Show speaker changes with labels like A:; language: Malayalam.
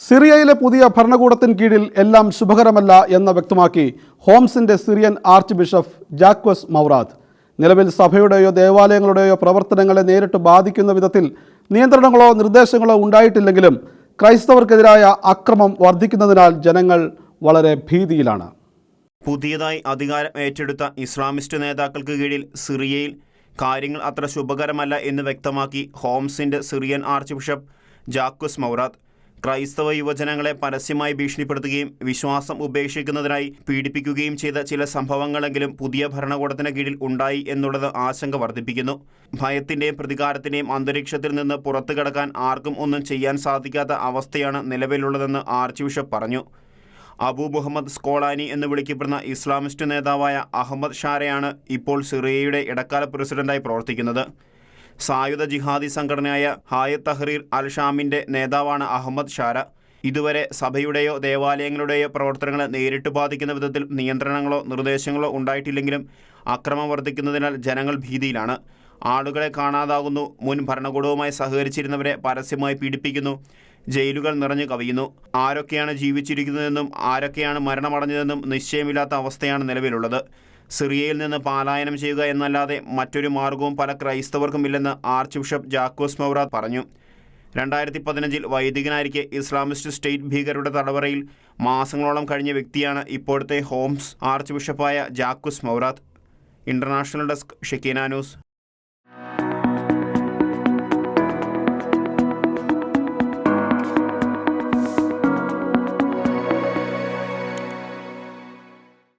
A: സിറിയയിലെ പുതിയ ഭരണകൂടത്തിന് കീഴിൽ എല്ലാം ശുഭകരമല്ല എന്ന് വ്യക്തമാക്കി ഹോംസിന്റെ സിറിയൻ ആർച്ച് ബിഷപ്പ് ജാക്വസ് മൗറാദ്. നിലവിൽ സഭയുടെയോ ദേവാലയങ്ങളുടെയോ പ്രവർത്തനങ്ങളെ നേരിട്ട് ബാധിക്കുന്ന വിധത്തിൽ നിയന്ത്രണങ്ങളോ നിർദ്ദേശങ്ങളോ ഉണ്ടായിട്ടില്ലെങ്കിലും ക്രൈസ്തവർക്കെതിരായ അക്രമം വർദ്ധിക്കുന്നതിനാൽ ജനങ്ങൾ വളരെ ഭീതിയിലാണ്.
B: പുതിയതായി അധികാരം ഏറ്റെടുത്ത ഇസ്ലാമിസ്റ്റ് നേതാക്കൾക്ക് കീഴിൽ സിറിയയിൽ കാര്യങ്ങൾ അത്ര ശുഭകരമല്ല എന്ന് വ്യക്തമാക്കി ഹോംസിന്റെ സിറിയൻ ആർച്ച് ബിഷപ്പ് ജാക്വസ് മൗറാദ്. ക്രൈസ്തവ യുവജനങ്ങളെ പരസ്യമായി ഭീഷണിപ്പെടുത്തുകയും വിശ്വാസം ഉപേക്ഷിക്കുന്നതിനായി പീഡിപ്പിക്കുകയും ചെയ്ത ചില സംഭവങ്ങളെങ്കിലും പുതിയ ഭരണകൂടത്തിന് കീഴിൽ ഉണ്ടായി എന്നുള്ളത് ആശങ്ക വർദ്ധിപ്പിക്കുന്നു. ഭയത്തിൻ്റെയും പ്രതികാരത്തിൻ്റെയും അന്തരീക്ഷത്തിൽ നിന്ന് പുറത്തു കടക്കാൻ ആർക്കും ഒന്നും ചെയ്യാൻ സാധിക്കാത്ത അവസ്ഥയാണ് നിലവിലുള്ളതെന്ന് ആർച്ച് ബിഷപ്പ് പറഞ്ഞു. അബു മുഹമ്മദ് സ്കോളാനി എന്ന് വിളിക്കപ്പെടുന്ന ഇസ്ലാമിസ്റ്റ് നേതാവായ അഹമ്മദ് ഷാരയാണ് ഇപ്പോൾ സിറിയയുടെ ഇടക്കാല പ്രസിഡന്റായി പ്രവർത്തിക്കുന്നത്. സായുധ ജിഹാദി സംഘടനയായ ഹായത് തഹ്രീർ അൽ ഷാമിൻ്റെ നേതാവാണ് അഹമ്മദ് ഷാര. ഇതുവരെ സഭയുടെയോ ദേവാലയങ്ങളുടെയോ പ്രവർത്തനങ്ങളെ നേരിട്ട് ബാധിക്കുന്ന വിധത്തിൽ നിയന്ത്രണങ്ങളോ നിർദ്ദേശങ്ങളോ ഉണ്ടായിട്ടില്ലെങ്കിലും അക്രമം വർദ്ധിക്കുന്നതിനാൽ ജനങ്ങൾ ഭീതിയിലാണ്. ആളുകളെ കാണാതാകുന്നു, മുൻ ഭരണകൂടവുമായി സഹകരിച്ചിരുന്നവരെ പരസ്യമായി പീഡിപ്പിക്കുന്നു, ജയിലുകൾ നിറഞ്ഞു കവിയുന്നു. ആരൊക്കെയാണ് ജീവിച്ചിരിക്കുന്നതെന്നും ആരൊക്കെയാണ് മരണമടഞ്ഞതെന്നും നിശ്ചയമില്ലാത്ത അവസ്ഥയാണ് നിലവിലുള്ളത്. സിറിയയിൽ നിന്ന് പലായനം ചെയ്യുക എന്നല്ലാതെ മറ്റൊരു മാർഗവും പല ക്രൈസ്തവർക്കും ഇല്ലെന്ന് ആർച്ച് ബിഷപ്പ് ജാക്വസ് മൗറാദ് പറഞ്ഞു. 2015 വൈദികനായിരിക്കെ ഇസ്ലാമിസ്റ്റ് സ്റ്റേറ്റ് ഭീകരരുടെ തടവറയിൽ മാസങ്ങളോളം കഴിഞ്ഞ വ്യക്തിയാണ് ഇപ്പോഴത്തെ ഹോംസ് ആർച്ച് ബിഷപ്പായ Jacques Mourad. International desk, Shekinah news.